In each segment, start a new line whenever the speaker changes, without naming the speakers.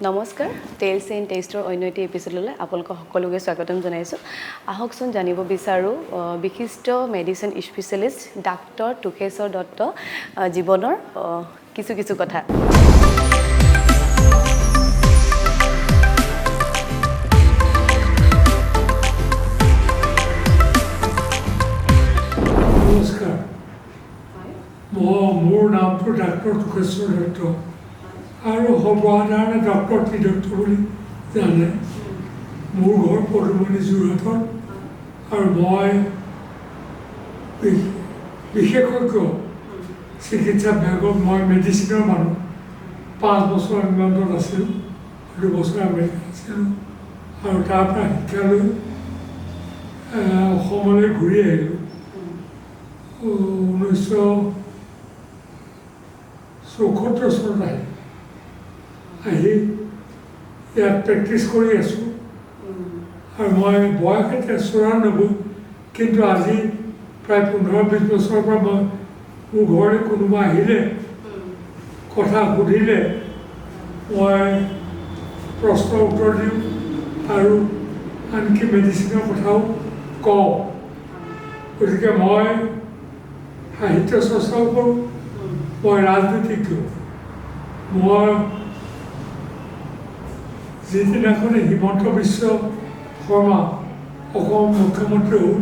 নমস্কাৰ tales and টেষ্টৰ অন্য এটি এপিছডলৈ আপোনালোকক সকলোকে স্বাগতম জনাইছোঁ আহকচোন জানিব বিচাৰোঁ বিশিষ্ট মেডিচিন স্পেচিয়েলিষ্ট ডাক্তৰ টুকেশ্বৰ দত্ত জীৱনৰ কিছু কথা
নমস্কাৰ মোৰ নামটো ডাক্তৰ টুকেশ্বৰ দত্ত আৰু সৰ্বসাধাৰণে ডক্টৰ টি দত্ত বুলি জানে মোৰ ঘৰ পদুমণি যোৰহাটত আৰু মই বিশেষজ্ঞ চিকিৎসা বিভাগত মই মেডিচিনৰ মানুহ 5 বছৰ ইংলেণ্ডত আছিলোঁ 2 বছৰ আমেৰিকাত আছিলোঁ আৰু তাৰ পৰা শিক্ষা লৈ অসমলৈ ঘূৰি আহিলোঁ 1974 চনত আহি ইয়াত প্ৰেক্টিছ কৰি আছোঁ আৰু মই বয়স এতিয়া 94 কিন্তু আজি প্ৰায় 15-20 বছৰৰ পৰা মই মোৰ ঘৰলৈ কোনোবা আহিলে কথা সুধিলে মই প্ৰশ্ন উত্তৰ দিওঁ আৰু আনকি মেডিচিনৰ কথাও কওঁ গতিকে মই সাহিত্য চৰ্চাও কৰোঁ মই ৰাজনীতিজ্ঞ মই যিদিনাখনে হিমন্ত বিশ্ব শৰ্মা অসম মুখ্যমন্ত্ৰী হ'ল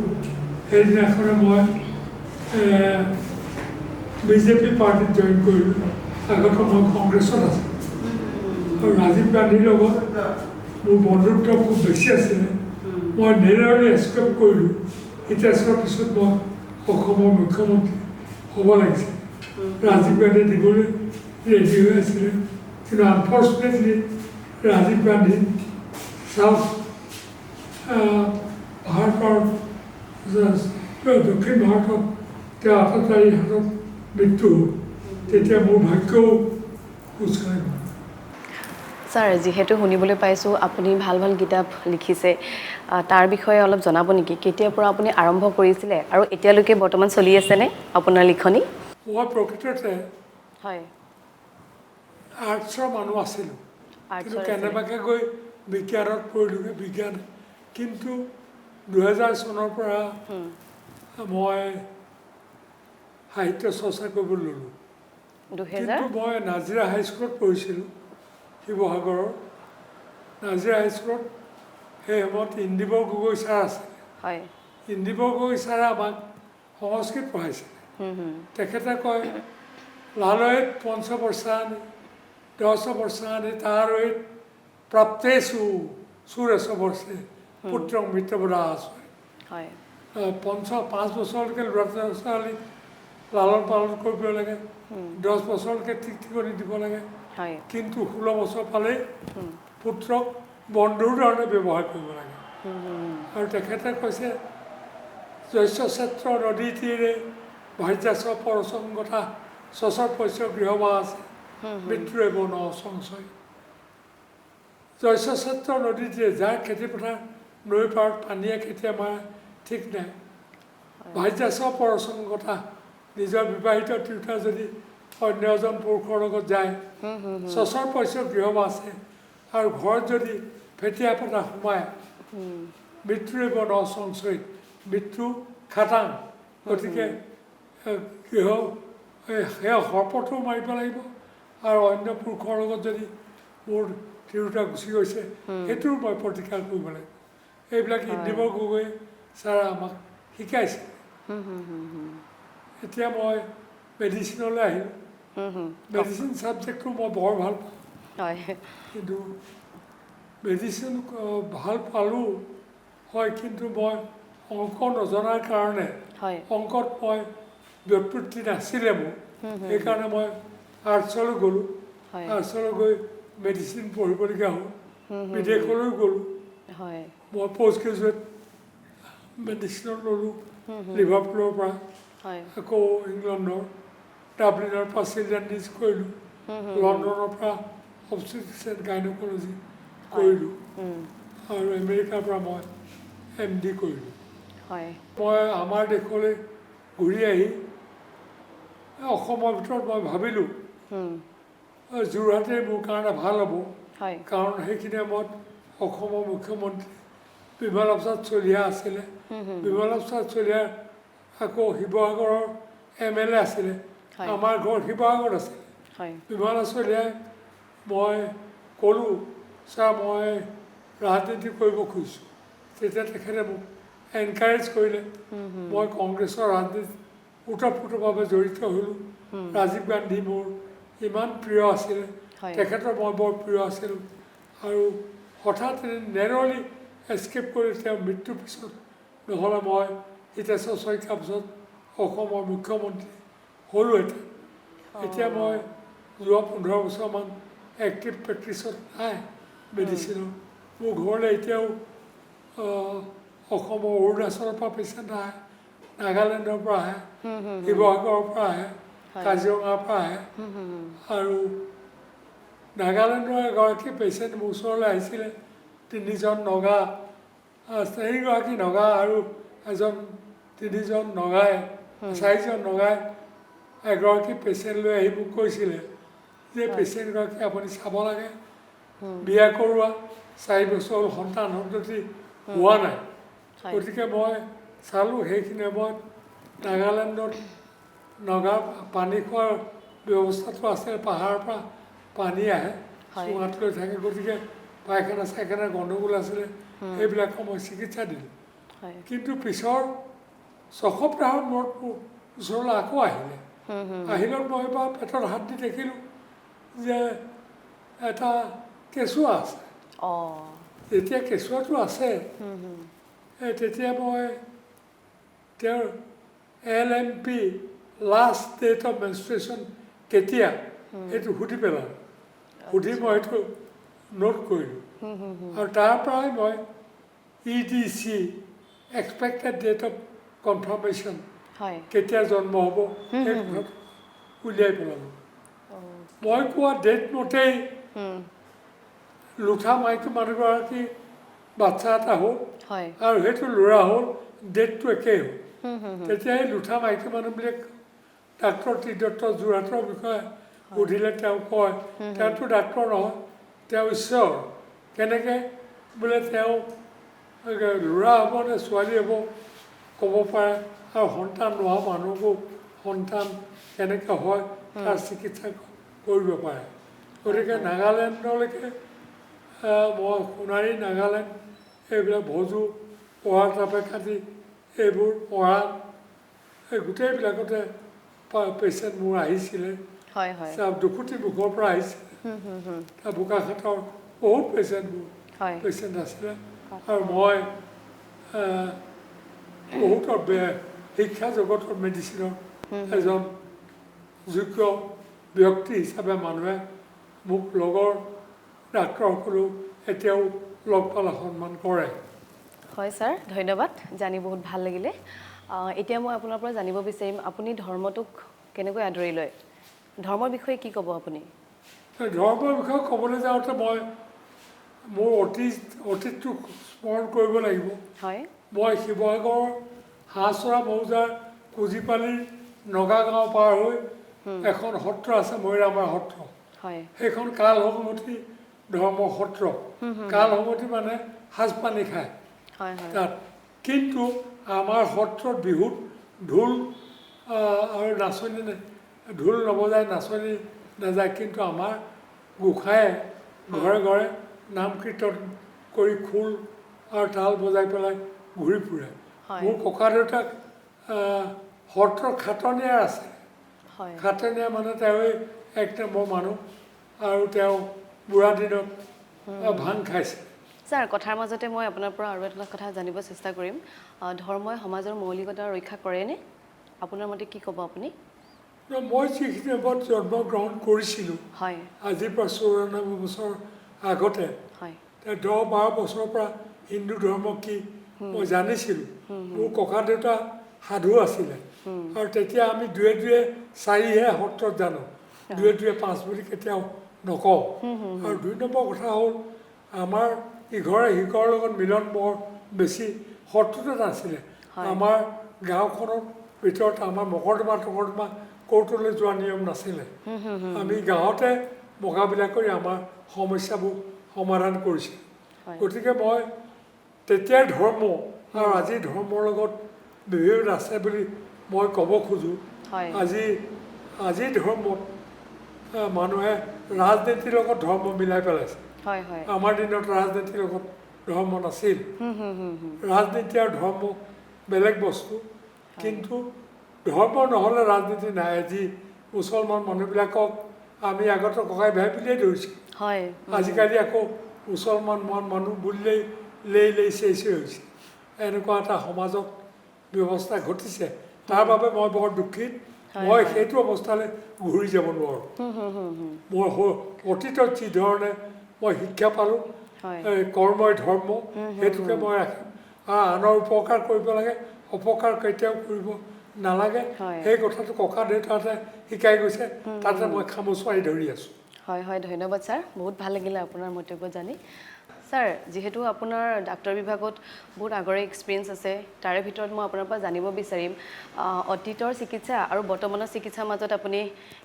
সেইদিনাখনে মই বিজেপি পাৰ্টিত জইন কৰিলোঁ আগতে মই কংগ্ৰেছত আছিলোঁ আৰু ৰাজীৱ গান্ধীৰ লগত মোৰ বন্ধুত্ব খুব বেছি আছিলে মই নেৰাৰলি এক্সপেক্ট কৰিলোঁ ইতিহাসৰ পিছত মই অসমৰ মুখ্যমন্ত্ৰী হ'ব লাগিছিল ৰাজীৱ গান্ধী দিবলৈ ৰেডি হৈ আছিলে কিন্তু আনফৰ্চুনেটলি ৰাজীৱ গান্ধী চাউথ ভাৰতৰ দক্ষিণ ভাৰতত তেওঁ 38 হাতত মৃত্যু হ'ল তেতিয়া মোৰ ভাগ্যও খোজকাঢ়ি গ'ল
ছাৰ যিহেতু শুনিবলৈ পাইছোঁ আপুনি ভাল কিতাপ লিখিছে তাৰ বিষয়ে অলপ জনাব নেকি কেতিয়াৰ পৰা আপুনি আৰম্ভ কৰিছিলে আৰু এতিয়ালৈকে বৰ্তমান চলি আছেনে আপোনাৰ লিখনি
মই প্ৰকৃততে
হয়
আৰ্টছৰ মানুহ আছিলোঁ কিন্তু কেনেবাকৈ গৈ বিজ্ঞানত পৰিলোঁগৈ বিজ্ঞান কিন্তু 2000 চনৰ পৰা মই সাহিত্য চৰ্চা কৰিবলৈ ল'লোঁ কিন্তু মই নাজিৰা হাইস্কুলত পঢ়িছিলোঁ শিৱসাগৰৰ নাজিৰা হাইস্কুলত সেই সময়ত ইন্দিবৰ গগৈ ছাৰ আছিলে
হয়
ইন্দিবৰ গগৈ ছাৰে আমাক সংস্কৃত পঢ়াইছিলে তেখেতে কয় লালয়ত পঞ্চবৰ্ষাণি 10 বৰ্ষাণি তাৰৈত প্ৰাপ্তেষু ষোড়শ বৰ্ষে পুত্ৰং মৃত্যৱদা আছে 5 বছৰলৈকে ল'ৰা ছোৱালী লালন পালন কৰিব লাগে 10 বছৰলৈকে ঠিক ঠিকনি দিব লাগে কিন্তু 16 বছৰ পালেই পুত্ৰক বন্ধুৰ ধৰণে ব্যৱহাৰ কৰিব লাগে আৰু তেখেতে কৈছে জৈষ্যক্ষেত্ৰ নদী তীৰে ভাৰ্যাস পৰসংগতা শশৰ পশ্য গৃহবাস মৃত্যুৰে বন সংশয় জৈষ্যক্ষেত্ৰ নদী তীৰে যাৰ খেতিপথাৰ নৈ পাৰত পানীয়ে কেতিয়া মাৰে ঠিক নাই ভাৰ্যাস পৰসংগতা নিজৰ বিবাহিত তিৰোতা যদি অন্য এজন পুৰুষৰ লগত যায় শশৰ পশ্য গৃহবাসে আৰু ঘৰত যদি ফেটিয়া পতা সোমায় মৃত্যুৰে বন সংশয় মৃত্যু খাটাং গতিকে গৃহ সেয়া সৰ্পটো মাৰিব লাগিব আৰু অন্য পুৰুষৰ লগত যদি মোৰ তিৰোতা গুচি গৈছে সেইটোৰ মই প্ৰতিকাৰ কৰিব লাগিব এইবিলাক ইন্দিবৰ গগৈ ছাৰে আমাক শিকাইছে এতিয়া মই মেডিচিনলৈ আহিলোঁ মেডিচিন ছাবজেক্টটো মই বৰ ভাল পাওঁ কিন্তু মেডিচিন ভাল পালোঁ হয় কিন্তু মই অংক নজনাৰ কাৰণে অংকত মই ব্যুৎপত্তি নাছিলে মোৰ সেইকাৰণে মই আৰ্টছলৈ গ'লোঁ আৰ্টছলৈ গৈ মেডিচিন পঢ়িবলগীয়া হ'ল বিদেশলৈ গ'লোঁ মই পষ্ট গ্ৰেজুৱেট মেডিচিনত ল'লোঁ লিভাৰপুলৰ পৰা আকৌ ইংলেণ্ডৰ ডাবলিনৰ পৰা চিলড্ৰেন কৰিলোঁ লণ্ডনৰ পৰা অবষ্টেট্ৰিক্স এণ্ড গাইনকলজি কৰিলোঁ আৰু আমেৰিকাৰ পৰা মই MD কৰিলোঁ মই আমাৰ দেশলৈ ঘূৰি আহি অসমৰ ভিতৰত মই ভাবিলোঁ যোৰহাটে মোৰ কাৰণে ভাল হ'ব
হয়
কাৰণ সেইখিনি সময়ত অসমৰ মুখ্যমন্ত্ৰী বিমলা প্ৰসাদ চলিহা আছিলে বিমলা প্ৰসাদ চলিহাৰ আকৌ শিৱসাগৰৰ MLA আছিলে
হয়
আমাৰ ঘৰ শিৱসাগৰত আছিলে
হয়
বিমলা চলিহাই মই ক'লোঁ ছাৰ মই ৰাজনীতি কৰিব খুজিছোঁ তেতিয়া তেখেতে মোক এনকাৰেজ কৰিলে মই কংগ্ৰেছৰ ৰাজনীতিত ওতঃপ্ৰোতভাৱে জড়িত হ'লোঁ ৰাজীৱ গান্ধী মোৰ ইমান প্ৰিয় আছিলে
হয়
তেখেতৰ মই বৰ প্ৰিয় আছিলোঁ আৰু হঠাৎ নেৰলি এস্কেপ কৰি তেওঁ মৃত্যুৰ পিছত নহ'লে মই হিতেশ্বৰ শইকীয়াৰ পিছত অসমৰ মুখ্যমন্ত্ৰী হ'লোহেঁতেন এতিয়া মই যোৱা 15 বছৰমান এক্টিভ প্ৰেক্টিছত নাই মেডিচিনৰ মোৰ ঘৰলৈ এতিয়াও অসমৰ অৰুণাচলৰ পৰা পেচেণ্ট আহে নাগালেণ্ডৰ পৰা আহে শিৱসাগৰৰ পৰা আহে কাজিৰঙাৰ পৰা আহে আৰু নাগালেণ্ডৰ এগৰাকী পেচেণ্ট মোৰ ওচৰলৈ আহিছিলে 3জন নগা 4গৰাকী নগা আৰু 3জন নগাই 4জন নগাই এগৰাকী পেচেণ্ট লৈ আহি মোক কৈছিলে যে পেচেণ্টগৰাকী আপুনি চাব লাগে বিয়া কৰোৱা 4 বছৰ সন্তান সন্ততি হোৱা নাই গতিকে মই চালোঁ সেইখিনি সময়ত নাগালেণ্ডত নগা পানী খোৱাৰ ব্যৱস্থাটো আছে পাহাৰৰ পৰা পানী আহে চুঙাত লৈ থাকে গতিকে পায়খানা চাইখানা গণ্ডগোল আছিলে সেইবিলাকৰ মই চিকিৎসা দিলোঁ কিন্তু পিছৰ 6 সপ্তাহৰ মূৰত মোৰ ওচৰলৈ আকৌ আহিলত মই এবাৰ পেটত হাত দি দেখিলোঁ যে এটা কেঁচুৱা আছে যেতিয়া কেঁচুৱাটো আছে তেতিয়া মই তেওঁৰ LMP last date of menstruation কেতিয়া সেইটো সুধি পেলালোঁ সুধি মই সেইটো নোট কৰিলোঁ আৰু তাৰ পৰাই মই EDC expected date of confirmation কেতিয়া জন্ম হ'ব সেই কথাটো উলিয়াই পেলালোঁ মই কোৱা ডেট মতেই লুঠা মাইকী মানুহগৰাকী বাচ্চা এটা হ'ল আৰু সেইটো ল'ৰা হ'ল ডেটটো একেই হ'ল তেতিয়া এই লুঠা মাইকী মানুহবিলাক ডাক্তৰ ত্ৰিদত্ত যোৰহাটৰ বিষয়ে সুধিলে তেওঁ কয় তেওঁতো ডাক্তৰ নহয় তেওঁ ঈশ্বৰ কেনেকৈ বোলে তেওঁ ল'ৰা হ'ব নে ছোৱালী হ'ব ক'ব পাৰে আৰু সন্তান নোহোৱা মানুহকো সন্তান কেনেকৈ হয় তাৰ চিকিৎসা কৰিব পাৰে গতিকে নাগালেণ্ডলৈকে মই সোণাৰী নাগালেণ্ড এইবিলাক ভজু পঢ়া চাপেখাতি এইবোৰ পঢ়া এই গোটেইবিলাকতে পেচেণ্ট মোৰ আহিছিলে দুকুটি মুখৰ পৰা আহিছিলে তাৰ বোকাখাটৰ বহুত পেচেণ্ট আছিলে আৰু মই বহুতৰ শিক্ষা জগতৰ মেডিচিনৰ এজন যোগ্য ব্যক্তি হিচাপে মানুহে মোক লগৰ ডাক্তৰসকলেও এতিয়াও লগ পালে সন্মান কৰে
হয় ছাৰ ধন্যবাদ জানি বহুত ভাল লাগিলে এতিয়া মই আপোনাৰ পৰা জানিব বিচাৰিম আপুনি ধৰ্মটোক কেনেকৈ আদৰি লয় ধৰ্মৰ বিষয়ে কি ক'ব আপুনি
ধৰ্মৰ বিষয়ে ক'বলৈ যাওঁতে মই মোৰ অতীতটোক স্মৰণ কৰিব লাগিব মই শিৱসাগৰৰ হাঁহচৰা মৌজাৰ কুজিপালিৰ নগাগাঁও পাৰ হৈ এখন সত্ৰ আছে মৈৰামাৰ সত্ৰ সেইখন কাল সংহতি ধৰ্ম সত্ৰ কাল সংহতি মানে সাজ পানী খায় তাত কিন্তু আমাৰ সত্ৰত বিহুত ঢোল আৰু নাচনি ঢোল নবজায় নাচনি নাযায় কিন্তু আমাৰ গোসাঁয়ে ঘৰে ঘৰে নাম কীৰ্তন কৰি খোল আৰু তাল বজাই পেলাই ঘূৰি ফুৰে মোৰ ককা দেউতাক সত্ৰৰ খাটনীয়াৰ আছে খাটনীয়া মানে তেওঁৱেই 1 নম্বৰ মানুহ আৰু তেওঁ বুঢ়া দিনত ভাং খাইছে
ছাৰ কথাৰ মাজতে মই আপোনাৰ পৰা আৰু এটা কথা জানিব চেষ্টা কৰিম ধৰ্মই সমাজৰ মৌলিকতা ৰক্ষা কৰেনে আপোনাৰ মতে কি ক'ব আপুনি
মই যিখিনি সময়ত জন্মগ্ৰহণ কৰিছিলোঁ আজিৰ পৰা 94 বছৰ আগতে 10-12 বছৰৰ পৰা হিন্দু ধৰ্ম কি মই জানিছিলোঁ মোৰ ককা দেউতা সাধু আছিলে আৰু তেতিয়া আমি দুয়ে দুয়ে 4হে সত্ৰত জানো দুয়ে দুয়ে 5 বুলি কেতিয়াও নকওঁ আৰু 2 নম্বৰ কথা হ'ল আমাৰ ইঘৰে সিঘৰৰ লগত মিলন বৰ বেছি সত্ৰতে নাছিলে আমাৰ গাঁওখনৰ ভিতৰত আমাৰ মকৰ্দমা টকৰ্দমা কোৰ্টলৈ যোৱা নিয়ম নাছিলে আমি গাঁৱতে মোকাবিলা কৰি আমাৰ সমস্যাবোৰ সমাধান কৰিছে
হয়
গতিকে মই তেতিয়াৰ ধৰ্ম আৰু আজিৰ ধৰ্মৰ লগত বিভেদ আছে বুলি মই ক'ব খোজোঁ
হয়
আজিৰ ধৰ্মত মানুহে ৰাজনীতিৰ লগত ধৰ্ম মিলাই পেলাইছে
হয় হয়
আমাৰ দিনত ৰাজনীতিৰ লগত ধৰ্ম নাছিল
হুম হুম হুম হুম
ৰাজনীতি আৰু ধৰ্ম বেলেগ বস্তু কিন্তু ধৰ্ম নহ'লে ৰাজনীতি নাই আজি মুছলমান মানুহবিলাকক আমি আগতে ককাই ভাই বুলিয়ে ধৰিছোঁ
হয়
আজিকালি আকৌ মুছলমান মানুহ বুলিলেই লেই চেই হৈছে এনেকুৱা এটা সমাজত ব্যৱস্থা ঘটিছে তাৰ বাবে মই বৰ দুখিত মই সেইটো অৱস্থালৈ ঘূৰি যাব নোৱাৰোঁ মই অতীতত যিধৰণে মই শিক্ষা পালোঁ
হয়
কৰ্মই ধৰ্ম সেইটোকে মই ৰাখিম আনৰ উপকাৰ কৰিব লাগে অপকাৰ কেতিয়াও কৰিব নালাগে
হয়
সেই কথাটো ককা দেউতাহঁতে শিকাই গৈছে তাতে মই খামোচুৱাই ধৰি আছোঁ
হয় হয় ধন্যবাদ ছাৰ বহুত ভাল লাগিলে আপোনাৰ মন্তব্য জানি ছাৰ যিহেতু আপোনাৰ ডাক্তৰ বিভাগত বহুত আগৰে এক্সপিৰিয়েঞ্চ আছে তাৰে ভিতৰত মই আপোনাৰ পৰা জানিব বিচাৰিম অতীতৰ চিকিৎসা আৰু বৰ্তমানৰ চিকিৎসাৰ মাজত আপুনি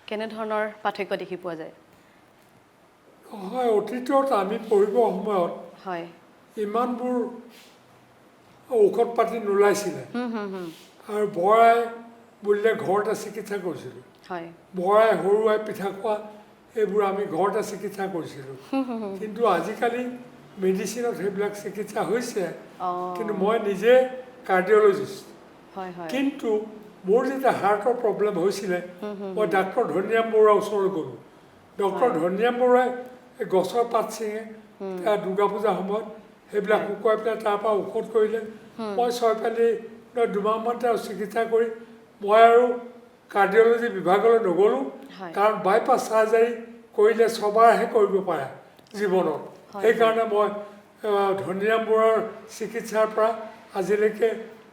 কেনেধৰণৰ পাৰ্থক্য দেখি পোৱা যায়
হয় অতীতত আমি পঢ়িবৰ সময়ত
হয়
ইমানবোৰ ঔষধ পাতি নোলাইছিলে আৰু বৰাই বুলিলে ঘৰতে চিকিৎসা কৰিছিলোঁ
হয়
বৰাই সৰুৱাই পিঠা খোৱা এইবোৰ আমি ঘৰতে চিকিৎসা কৰিছিলোঁ কিন্তু আজিকালি মেডিচিনত সেইবিলাক চিকিৎসা হৈছে কিন্তু মই নিজে কাৰ্ডিঅ'লজিষ্ট
হয় হয়
কিন্তু মোৰ যেতিয়া হাৰ্টৰ প্ৰব্লেম হৈছিলে মই ডাক্তৰ ধনিৰাম বৰুৱাৰ ওচৰলৈ গ'লোঁ ডক্টৰ ধনিৰাম বৰুৱাই গছৰ পাত ছিঙে দুৰ্গা পূজাৰ সময়ত সেইবিলাক শুকুৱাই পেলাই তাৰপৰা ঔষধ কৰিলে মই ছয়ফালি দুমাহমান তেওঁ চিকিৎসা কৰি মই আৰু কাৰ্ডিঅ'লজি বিভাগলৈ নগ'লোঁ কাৰণ বাইপাছ চাৰ্জাৰী কৰিলে ছবাৰহে কৰিব পাৰে জীৱনত সেইকাৰণে মই ধনিৰাম বৰুৱাৰ চিকিৎসাৰ পৰা আজিলৈকে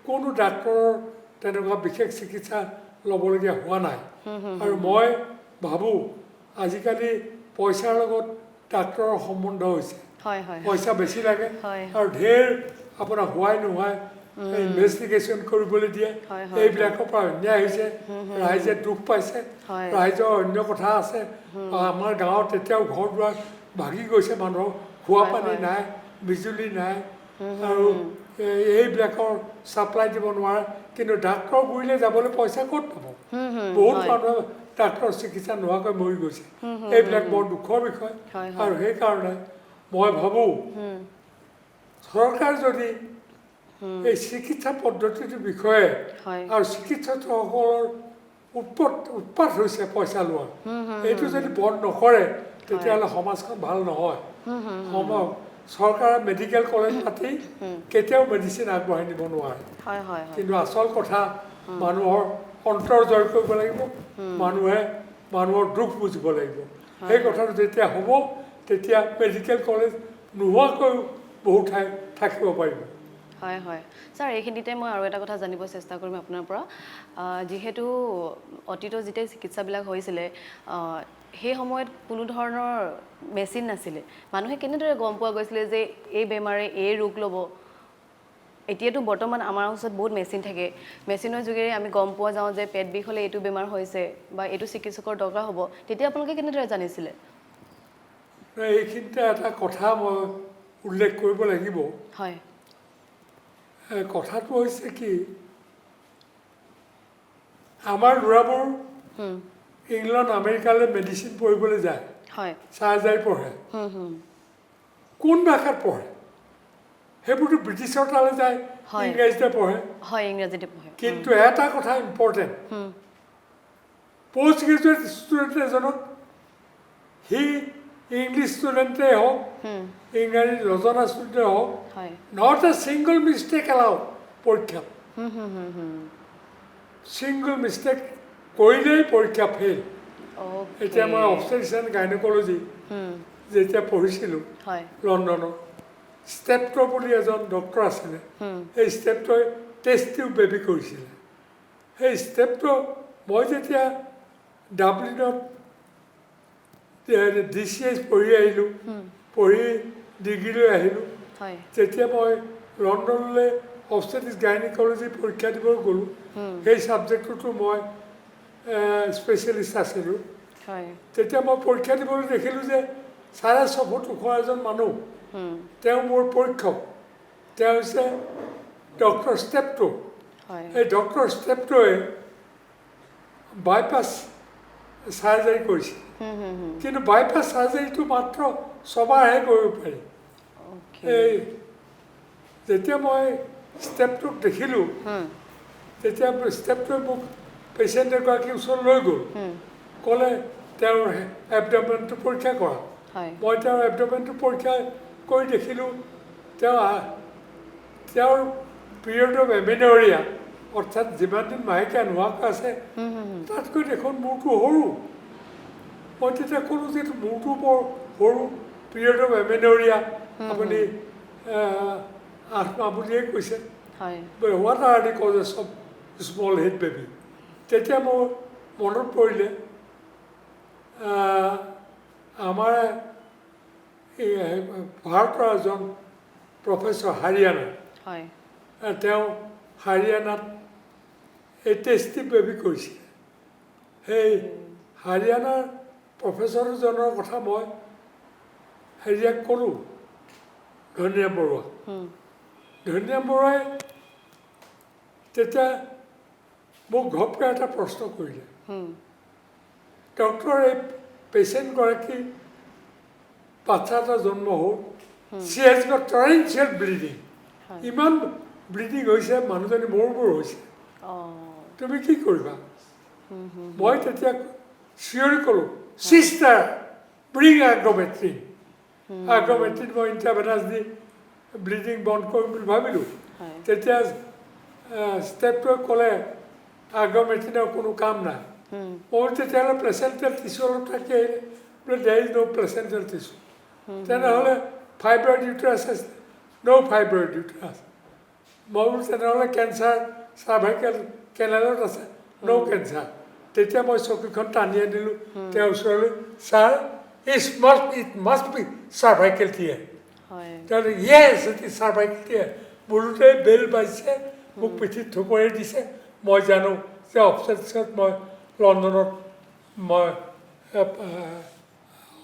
কোনো ডাক্তৰৰ তেনেকুৱা বিশেষ চিকিৎসা ল'বলগীয়া হোৱা নাই আৰু মই ভাবোঁ আজিকালি পইচাৰ লগত ডাক্তৰৰ সম্বন্ধ হৈছে পইচা বেছি লাগে আৰু ঢেৰ আপোনাৰ হোৱাই নোহোৱাই ইনভেষ্টিগেশ্যন কৰিবলৈ দিয়ে এইবিলাকৰ পৰা অন্যায় হৈছে ৰাইজে দুখ পাইছে ৰাইজৰ অন্য কথা আছে আমাৰ গাঁৱত এতিয়াও ঘৰ দুৱাৰ ভাগি গৈছে মানুহৰ খোৱা পানী নাই বিজুলী নাই আৰু এইবিলাকৰ ছাপ্লাই দিব নোৱাৰে কিন্তু ডাক্তৰ গুৰিলৈ যাবলৈ পইচা ক'ত পাব বহুত মানুহে ডাক্তৰ চিকিৎসা নোহোৱাকৈ মৰি গৈছে এইবিলাক বৰ দুখৰ বিষয় আৰু সেইকাৰণে মই ভাবোঁ চৰকাৰ যদি এই চিকিৎসা পদ্ধতিটোৰ বিষয়ে আৰু চিকিৎসকসকলৰ উৎপাত হৈছে পইচা লোৱা এইটো যদি বন্ধ নকৰে তেতিয়াহ'লে সমাজখন ভাল নহয় চৰকাৰে মেডিকেল কলেজ পাতি কেতিয়াও মেডিচিন আগবঢ়াই নিব নোৱাৰে কিন্তু আচল কথা মানুহৰ অন্তৰ জয় কৰিব লাগিব মানুহৰ দুখ বুজিব লাগিব সেই কথাটো যেতিয়া হ'ব তেতিয়া মেডিকেল কলেজ নোহোৱাকৈও বহু ঠাই থাকিব পাৰিব
হয় হয় ছাৰ এইখিনিতে মই আৰু এটা কথা জানিব চেষ্টা কৰিম আপোনাৰ পৰা যিহেতু অতীতৰ যেতিয়া চিকিৎসাবিলাক হৈছিলে সেই সময়ত কোনো ধৰণৰ মেচিন নাছিলে মানুহে কেনেদৰে গম পোৱা গৈছিলে যে এই বেমাৰে এই ৰোগ ল'ব এতিয়াতো বৰ্তমান আমাৰ ওচৰত বহুত মেচিন থাকে মেচিনৰ যোগেৰে আমি গম পোৱা যাওঁ যে পেট বিষ হ'লে এইটো বেমাৰ হৈছে বা এইটো চিকিৎসকৰ দৰকাৰ হ'ব তেতিয়া আপোনালোকে কেনেদৰে জানিছিলে
এইখিনিতে এটা কথা মই উল্লেখ কৰিব লাগিব
হয়
কথাটো হৈছে কি আমাৰ ল'ৰাবোৰ ইংলেণ্ড আমেৰিকালৈ মেডিচিন পঢ়িবলৈ যায় চাৰ্জাৰী পঢ়ে কোন ভাষাত পঢ়ে সেইবোৰতো ব্ৰিটিছৰ তালৈ যায় ইংৰাজীতে পঢ়ে কিন্তু এটা কথা ইম্পৰ্টেণ্ট পোষ্ট গ্ৰেজুৱেট ষ্টুডেণ্ট এজনক সি ইংলিছ ষ্টুডেণ্টেই হওক ইংৰাজী নজনা ষ্টুডেণ্টে হওক not a single mistake allow পৰীক্ষাত ছিংগল মিষ্টেক কৰিলেই পৰীক্ষা ফেইল এতিয়া মই অবষ্টেট্ৰিচিয়ান গাইনকলজি যেতিয়া পঢ়িছিলোঁ লণ্ডনত ষ্টেপ্টো বুলি এজন ডক্টৰ আছিলে সেই ষ্টেপ্টোই টেষ্ট টিউব বেবী কৰিছিলে সেই ষ্টেপ্টো মই যেতিয়া ডাবলিনত DCS পঢ়ি আহিলোঁ পঢ়ি ডিগ্ৰী লৈ আহিলোঁ তেতিয়া মই লণ্ডনলৈ অবষ্টেট্ৰিক্স গাইনকলজি পৰীক্ষা দিবলৈ গ'লোঁ সেই ছাবজেক্টটোতো মই স্পেচিয়েলিষ্ট আছিলোঁ তেতিয়া মই পৰীক্ষা দিবলৈ দেখিলোঁ যে 4.5 ফুট ওখ এজন মানুহ তেওঁ মোৰ পৰীক্ষক তেওঁ হৈছে ডক্টৰ ষ্টেপটো
হয়
এই ডক্টৰ ষ্টেপটোৱে বাইপাছ চাৰ্জাৰী কৰিছে কিন্তু বাইপাছ চাৰ্জাৰীটো মাত্ৰ ছবাৰহে কৰিব পাৰি এই যেতিয়া মই ষ্টেপটোক দেখিলোঁ তেতিয়া ষ্টেপটোৱে মোক পেচেণ্ট এগৰাকীৰ ওচৰত লৈ গ'ল ক'লে তেওঁৰ এবডমেনটো পৰীক্ষা কৰা মই তেওঁৰ এবডমেনটো পৰীক্ষা কৰি দেখিলোঁ তেওঁৰ পিৰিয়ড অফ এমেনৰিয়া অৰ্থাৎ যিমান দিন মাহেকীয়া নোহোৱাকৈ আছে তাতকৈ দেখোন মূৰটো সৰু মই তেতিয়া ক'লোঁ যে মূৰটো বৰ সৰু পিৰিয়ড অফ এমেনৰিয়া আপুনি 8 মাহ বুলিয়ে কৈছে what are the causes of small head baby তেতিয়া মোৰ মনত পৰিলে আমাৰ ভাৰতৰ এজন প্ৰফেচৰ হাৰিয়ানা তেওঁ হাৰিয়ানাত এই টেষ্টি বেবী কৰিছিলে সেই হাৰিয়ানাৰ প্ৰফেচৰজনৰ কথা মই হেৰিয়াক ক'লোঁ ধনিৰাম বৰুৱা ধনিৰাম বৰুৱাই তেতিয়া মোক ঘপকৈ এটা প্ৰশ্ন কৰিলে ডক্টৰ এই পেচেণ্টগৰাকী বাচ্চা এটা জন্ম হ'ল চি হেজ গট টৰেঞ্চিয়েল ব্লিডিং ইমান ব্লিডিং হৈছে মানুহজনী মূৰ হৈছে তুমি কি কৰিবা মই তেতিয়া চিঞৰি ক'লোঁ চিষ্টাৰ ব্ৰিং আগ্ৰমেট্ৰিন মই ইণ্টাৰভেনাছ দি ব্লিডিং বন্ধ কৰিম বুলি ভাবিলোঁ তেতিয়া ষ্টেপটোৱে ক'লে আগ্ৰমেট্ৰিনৰ কোনো কাম নাই মই তেতিয়াহ'লে প্লেচেণ্টেল টিচু অলপ থাকি আহিলে বোলে দেৰ ইজ ন' প্লেচেণ্টেল টিচু তেনেহ'লে ফাইব্ৰইড ইউটেৰাছ আছে ন' ফাইব্ৰইড ইউটেৰাছ মই বোলো তেনেহ'লে কেঞ্চাৰ চাৰ্ভাইকেল কেনেলত আছে ন' কেঞ্চাৰ তেতিয়া মই চকীখন টানি আনিলোঁ তেওঁৰ ওচৰলৈ sir it must be cervical tear তেওঁলোকে yes it is cervical tear বোলোতে বেল বাজিছে মোক পিঠিত থুপৰি দিছে মই জানো যে অবষ্টেট্ৰিক্সত মই লণ্ডনত মই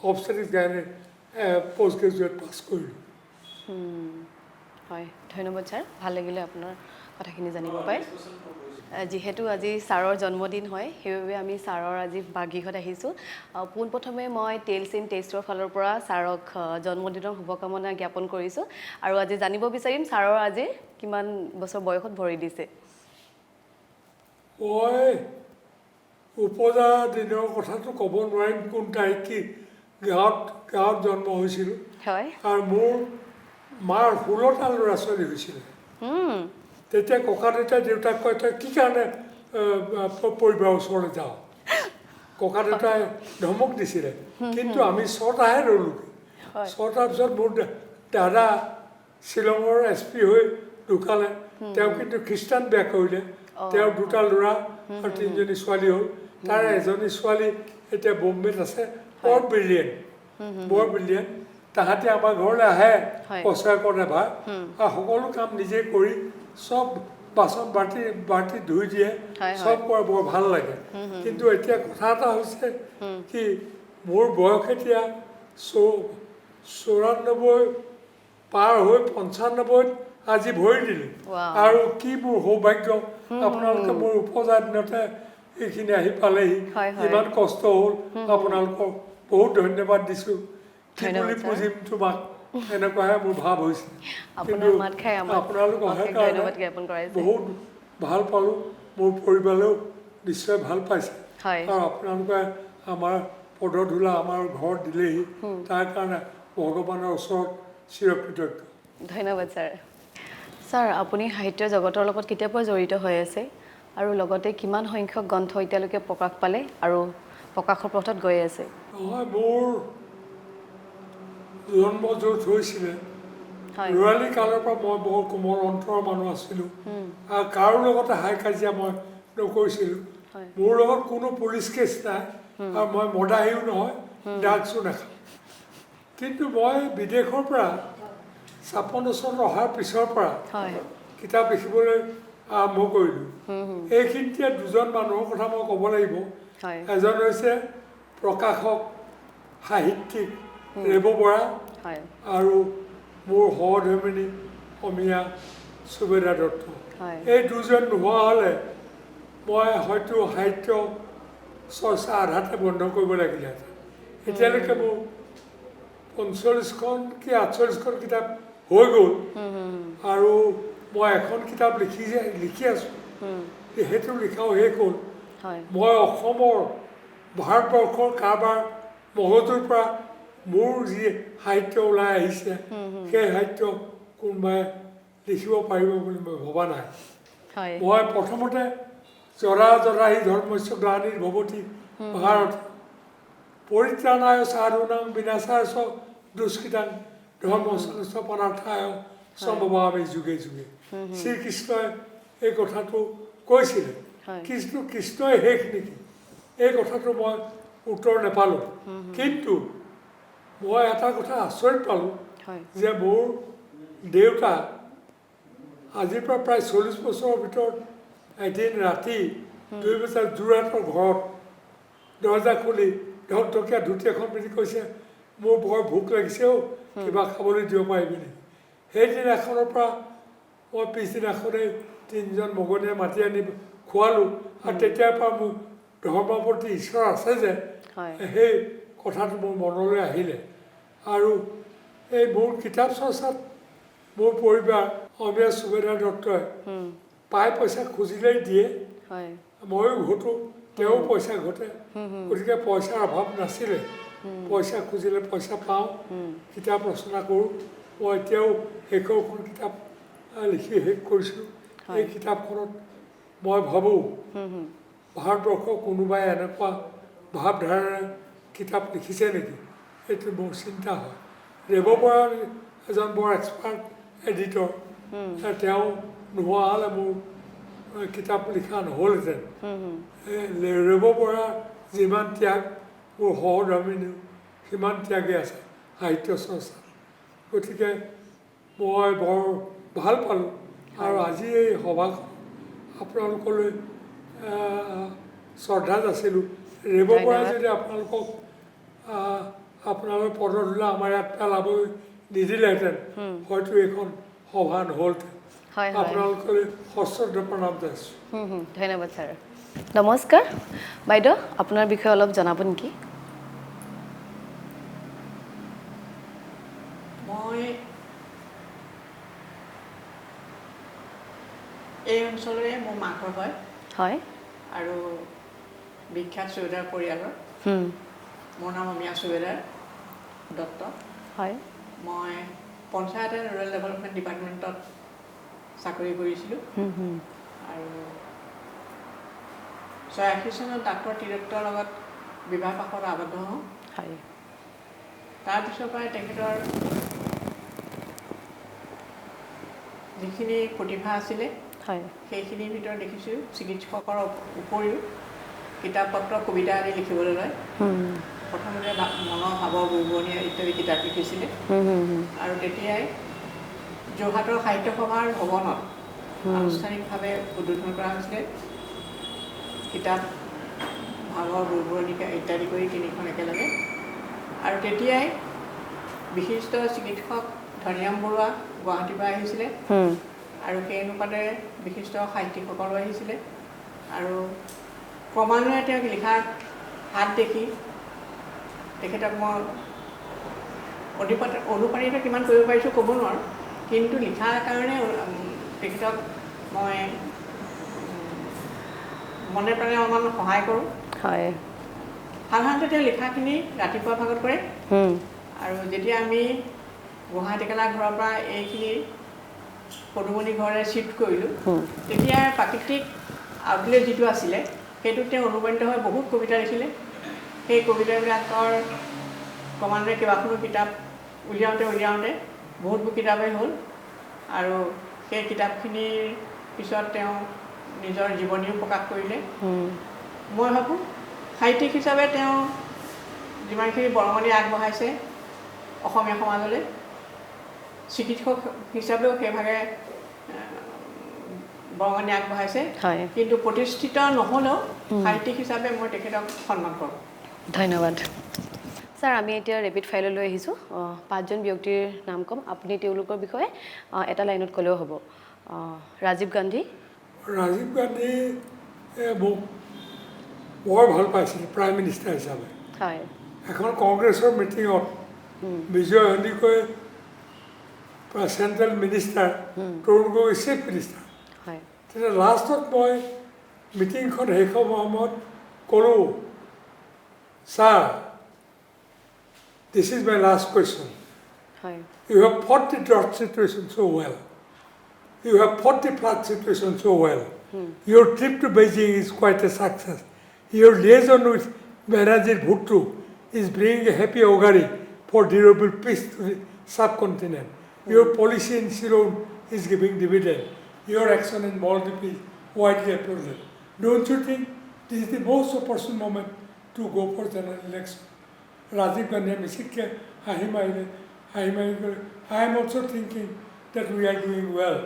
অবষ্টেট্ৰিক্স গাইনী পোষ্ট গ্ৰেজুৱেট পাছ কৰিলোঁ
হয় ধন্যবাদ ছাৰ ভাল লাগিলে আপোনাৰ কথাখিনি জানিব পাই যিহেতু আজি ছাৰৰ জন্মদিন হয় সেইবাবে আমি ছাৰৰ আজি বাগিঘত আহিছোঁ পোনপ্ৰথমে মই টেইলছ ইন টেষ্টৰ ফালৰ পৰা ছাৰক জন্মদিনৰ শুভকামনা জ্ঞাপন কৰিছোঁ আৰু আজি জানিব বিচাৰিম ছাৰৰ আজি কিমান বছৰ বয়সত ভৰি দিছে
মই উপজা দিনৰ কথাটো ক'ব নোৱাৰিম কোন তাৰিখ কি গাঁৱত জন্ম হৈছিলোঁ
হয়
আৰু মোৰ মাৰ 16টা ল'ৰা ছোৱালী হৈছিলে তেতিয়া ককা দেউতাক কয় তই কি কাৰণে পৰিবাৰৰ ওচৰলৈ যাওঁ ককা দেউতাই ধমক দিছিলে কিন্তু আমি 6টাহে ৰ'লোগৈ 6টাৰ পিছত মোৰ দাদা শ্বিলঙৰ SP হৈ ঢুকালে তেওঁ কিন্তু খ্ৰীষ্টান বিয়া কৰিলে তেওঁৰ 2টা ল'ৰা আৰু 3জনী ছোৱালী হ'ল তাৰ এজনী ছোৱালী এতিয়া বম্বেত আছে বৰ ব্ৰিলিয়েণ্ট তাহাঁতি আমাৰ ঘৰলৈ আহে বছৰেকত এবাৰ আৰু সকলো কাম নিজে কৰি চব বাচন বাটি ধুই দিয়ে চব কৰে বৰ ভাল লাগে কিন্তু এতিয়া কথা এটা হৈছে কি মোৰ বয়স এতিয়া 94 পাৰ হৈ 95ত আজি ভৰি দিলোঁ আৰু কি মোৰ সৌভাগ্য আপোনালোকে মোৰ উপজা দিনতে এইখিনি আহি পালেহি ইমান কষ্ট হ'ল আপোনালোকক বহুত ধন্যবাদ দিছোঁ কি বুলি পুজিম তোমাক এনেকুৱাহে মোৰ ভাৱ হৈছে আপোনালোক অহাৰ কাৰণে বহুত ভাল পালোঁ মোৰ পৰিবাৰেও নিশ্চয় ভাল পাইছে আৰু আপোনালোকে আমাৰ পদধূলা আমাৰ ঘৰত দিলেহি তাৰ কাৰণে ভগৱানৰ ওচৰত চিৰকৃতজ্ঞ
ধন্যবাদ ছাৰ আপুনি সাহিত্য জগতৰ লগত কেতিয়াৰ পৰা জড়িত হৈ আছে আৰু লগতে কিমান সংখ্যক গ্ৰন্থ এতিয়ালৈকে প্ৰকাশ পালে আৰু প্ৰকাশৰ পথত গৈ আছে
নহয় মোৰ জন্ম য'ত হৈছিলে ল'ৰালি কালৰ পৰা মই বৰ কোমল অন্তৰৰ মানুহ আছিলোঁ আৰু কাৰো লগতে হাই কাজিয়া মই নকৰিছিলোঁ মোৰ লগত কোনো পুলিচ কেছ নাই আৰু মই মদাহীও নহয় ড্ৰাগছো নাখাওঁ কিন্তু মই বিদেশৰ পৰা 56 চনত অহাৰ পিছৰ পৰা কিতাপ লিখিবলৈ আৰম্ভ কৰিলোঁ এইখিনিতে দুজন মানুহৰ কথা মই ক'ব লাগিব এজন হৈছে প্ৰকাশক সাহিত্যিক ৰেব বৰা
হয়
আৰু মোৰ সহধৰ্মিনী অমিয়া সুবেদা দত্ত
হয়
এই দুজন নোহোৱা হ'লে মই হয়তো সাহিত্য চৰ্চা আধাতে বন্ধ কৰিব লাগিলেহেঁতেন এতিয়ালৈকে মোৰ 45খন কি 48খন কিতাপ হৈ গ'ল আৰু মই এখন কিতাপ লিখি আছোঁ সেইটো লিখাও শেষ হ'ল
হয়
মই অসমৰ ভাৰতবৰ্ষৰ কাৰোবাৰ মগজুৰ পৰা মোৰ যি সাহিত্য ওলাই আহিছে সেই সাহিত্য কোনোবাই লিখিব পাৰিব বুলি মই ভবা নাই
হয়
মই প্ৰথমতে জৰাজৰাহি ধৰ্মস্য গ্লানিৰ ভৱতি ভাৰত পৰিত্ৰাণায় সাধুনাং বিনাশায় চ দুষ্কৃতাং ধৰ্ম পনাথায় সম্ভৱামি যুগে যুগে শ্ৰীকৃষ্ণই এই কথাটো কৈছিলে কৃষ্ণই শেষ নেকি এই কথাটো মই উত্তৰ নাপালোঁ কিন্তু মই এটা কথা আচৰিত পালোঁ যে মোৰ দেউতা আজিৰ পৰা প্ৰায় 40 বছৰৰ ভিতৰত এদিন ৰাতি 2 বজাত যোৰহাটৰ ঘৰত দৰ্জা খুলি ঢকঢকীয়া ধুতি এখন পিন্ধি কৈছে মোৰ বৰ ভোক লাগিছে কিবা খাবলৈ দিব পাৰিবি নেকি সেইদিনাখনৰ পৰা মই পিছদিনাখনেই 3জন মগনীয়ে মাতি আনি খোৱালোঁ আৰু তেতিয়াৰ পৰা মোৰ ধৰ্মৰ প্ৰতি ঈশ্বৰ আছে যে সেই কথাটো মোৰ মনলৈ আহিলে আৰু এই মোৰ কিতাপ চৰ্চাত মোৰ পৰিবাৰ অমিয়া সুবেদা দত্তই পাই পইচা খুজিলেই দিয়ে ময়ো ঘটো তেওঁ পইচা ঘটে গতিকে পইচাৰ অভাৱ নাছিলে পইচা খুজিলে পইচা পাওঁ কিতাপ ৰচনা কৰোঁ মই এতিয়াও শেষৰখন কিতাপ লিখি শেষ কৰিছিলোঁ এই কিতাপখনত মই ভাবোঁ ভাৰতবৰ্ষৰ কোনোবাই এনেকুৱা ভাৱধাৰাৰে কিতাপ লিখিছে নেকি এইটো মোৰ চিন্তা হয় ৰেব বৰা এজন বৰ এক্সপাৰ্ট এডিটৰ তেওঁ নোহোৱা হ'লে মোৰ কিতাপ লিখা নহ'লহেঁতেন ৰেব বৰাৰ যিমান ত্যাগ মোৰ সহধৰ্মিনীৰ সিমান ত্যাগেই আছে সাহিত্য চৰ্চাত গতিকে মই বৰ ভাল পালোঁ আৰু আজি এই সভাখন আপোনালোকলৈ শ্ৰদ্ধা যাচিলোঁ ৰেব বৰাই যদি আপোনালোকক আপোনালোকৰ পদধূলা আমাৰ ইয়াত পেলাবলৈ নিদিলেহেঁতেন হয়তো এইখন সভা নহ'লহেঁতেন আপোনালোকলৈ সশ্ৰদ্ধ প্ৰণাম জনাইছোঁ
ধন্যবাদ ছাৰ নমস্কাৰ বাইদেউ আপোনাৰ বিষয়ে অলপ জনাব নেকি
মই এই অঞ্চলৰে মোৰ মাকৰ হয় আৰু বিখ্যাত সুবেদাৰ পৰিয়ালৰ মোৰ নাম অমিয়া সুবেদাৰ দত্ত
হয়
মই পঞ্চায়ত এণ্ড ৰুৰেল ডেভেলপমেণ্ট ডিপাৰ্টমেণ্টত চাকৰি কৰিছিলোঁ আৰু 86 চনত ডাক্তৰ তিৰত্বৰ লগত বিবাহ পাশত আবদ্ধ হওঁ তাৰপিছৰ পৰাই তেখেতৰ যিখিনি প্ৰতিভা আছিলে সেইখিনিৰ ভিতৰত দেখিছোঁ চিকিৎসকৰ উপৰিও কিতাপ পত্ৰ কবিতা আদি লিখিবলৈ লয় প্ৰথমতে মনৰ ভাৱৰ বুৰবুৰণি ইত্যাদি কিতাপ লিখিছিলে আৰু তেতিয়াই যোৰহাটৰ সাহিত্য সভাৰ ভৱনত আনুষ্ঠানিকভাৱে উদ্বোধন কৰা হৈছিলে কিতাপ ভাৱৰ বুৰবুৰণি ইত্যাদি কৰি 3খন একেলগে আৰু তেতিয়াই বিশিষ্ট চিকিৎসক ধনিৰাম বৰুৱা গুৱাহাটীৰ পৰা আহিছিলে আৰু সেই অনুপাতে বিশিষ্ট সাহিত্যিকসকলো আহিছিলে আৰু ক্ৰমান্বয়ে তেওঁক লিখাৰ হাত দেখি তেখেতক মই অনুপ্ৰাণিত কিমান কৰিব পাৰিছোঁ ক'ব নোৱাৰোঁ কিন্তু লিখাৰ কাৰণে তেখেতক মই মনে প্ৰাণে অলপমান সহায় কৰোঁ সাধাৰণতে তেওঁ লিখাখিনি ৰাতিপুৱা ভাগত কৰে আৰু যেতিয়া আমি গুৱাহাটী কলা ঘৰৰ পৰা এইখিনি পদুমণি ঘৰলৈ শ্বিফ্ট কৰিলোঁ তেতিয়া প্ৰাকৃতিক আউটলেট যিটো আছিলে সেইটোত তেওঁ অনুপ্ৰাণিত হৈ বহুত কবিতা লিখিলে সেই কবিতাবিলাকৰ ক্ৰমান্বয়ে কেইবাখনো কিতাপ উলিয়াওঁতে বহুতবোৰ কিতাপেই হ'ল আৰু সেই কিতাপখিনিৰ পিছত তেওঁ নিজৰ জীৱনীও প্ৰকাশ কৰিলে মই ভাবোঁ সাহিত্যিক হিচাপে তেওঁ যিমানখিনি বৰঙণি আগবঢ়াইছে অসমীয়া সমাজলৈ চিকিৎসক হিচাপেও সেইভাগে বৰঙণি আগবঢ়াইছে কিন্তু প্ৰতিষ্ঠিত নহ'লেও সাহিত্যিক হিচাপে মই তেখেতক সন্মান কৰোঁ
ধন্যবাদ ছাৰ আমি এতিয়া ৰেপিড ফাইললৈ আহিছোঁ 5জন ব্যক্তিৰ নাম ক'ম আপুনি তেওঁলোকৰ বিষয়ে এটা লাইনত ক'লেও হ'ব ৰাজীৱ গান্ধী
মোক বৰ ভাল পাইছিল প্ৰাইম মিনিষ্টাৰ হিচাপে
হয়
এখন কংগ্ৰেছৰ মিটিঙত Bijoy Sandikai central minister Tarun Gogoi chief minister
হয়
তেতিয়া লাষ্টত মই মিটিংখন শেষ সময়ত ক'লোঁ sir this is my last question
হয়
you have fought the drought situation so' well you have fought the flood situation so' well your trip to Beijing is quite a success your liaison with Benazir Bhutto is bringing a happy augury for durable peace to the subcontinent. Your policy in Ceylon is giving dividend. Your action in Maldives is widely applauded. Don't you think this is the most opportune moment to go for general election? Rajiv Gandhi Mishikya, I am also thinking that we are doing well.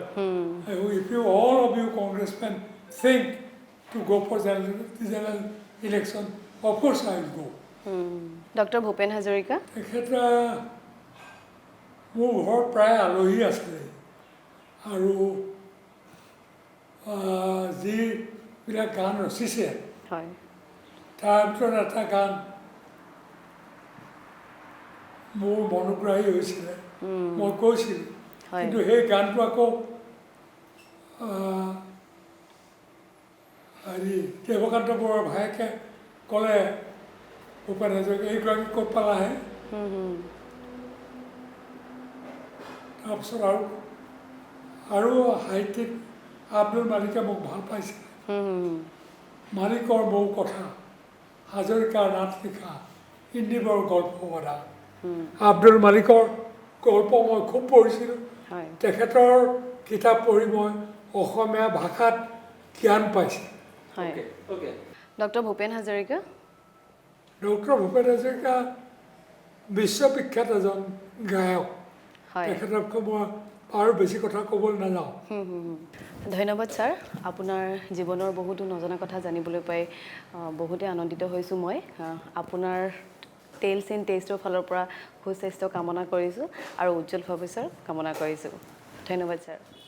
If you all of you congressmen think to go for general election, of course I will go.
Doctor Bhupen Hazarika
তেখেতে মোৰ ঘৰত প্ৰায় আলহী আছিলে আৰু যিবিলাক গান ৰচিছে
হয়
তাৰ ভিতৰত এটা গান মোৰ মনোগ্ৰাহী হৈছিলে মই কৈছিলোঁ কিন্তু সেই গানটো আকৌ হেৰি দেৱকান্ত বৰুৱাৰ ভায়েকে ক'লে ভূপেন হাজৰিকা এইগৰাকী ক'ত পালাহে তাৰপিছত আৰু সাহিত্যিক আব্দুল মালিকে মোক ভাল পাইছিলে মালিকৰ বহু কথা হাজৰিকাৰ নাট লিখা ইন্দিবৰ গল্প পঢ়া আব্দুল মালিকৰ গল্প মই খুব পঢ়িছিলোঁ তেখেতৰ কিতাপ পঢ়ি মই অসমীয়া ভাষাত জ্ঞান পাইছিলোঁ
ডক্টৰ ভূপেন হাজৰিকা
ডক্টৰ ভূপেন হাজৰিকা বিশ্ববিখ্যাত এজন গায়ক তেখেততকৈ মই আৰু বেছি কথা ক'বলৈ নাযাওঁ
ধন্যবাদ ছাৰ আপোনাৰ জীৱনৰ বহুতো নজনা কথা জানিবলৈ পাই বহুতে আনন্দিত হৈছোঁ মই আপোনাৰ টেইলছ এণ্ড টেষ্টৰ ফালৰ পৰা সুস্বাস্থ্য কামনা কৰিছোঁ আৰু উজ্জ্বল ভৱিষ্যত কামনা কৰিছোঁ ধন্যবাদ ছাৰ